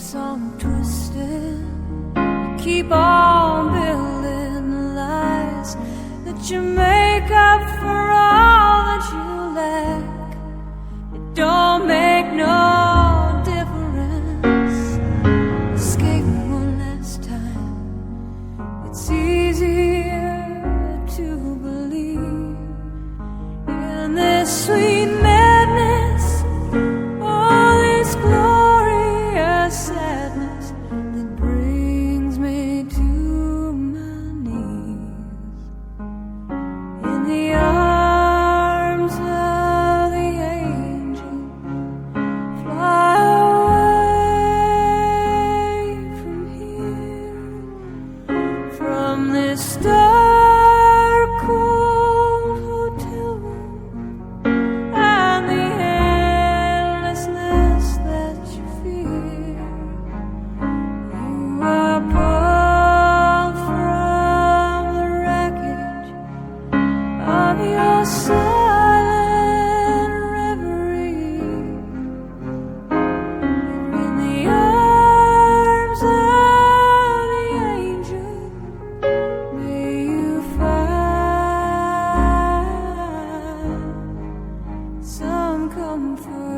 some twisted. You keep on building the lies that you make up for all that you lack. It don't make no difference. Escape one last time. It's easier to believe in this sweet madness, all this glorious sadness that brings me to my knees. In the arms of the angel, fly away from here, from this dark, cold hotel room and the endlessness that you fear. You are pulled from the wreckage of your silent reverie. In the arms of the angel, may you find some comfort.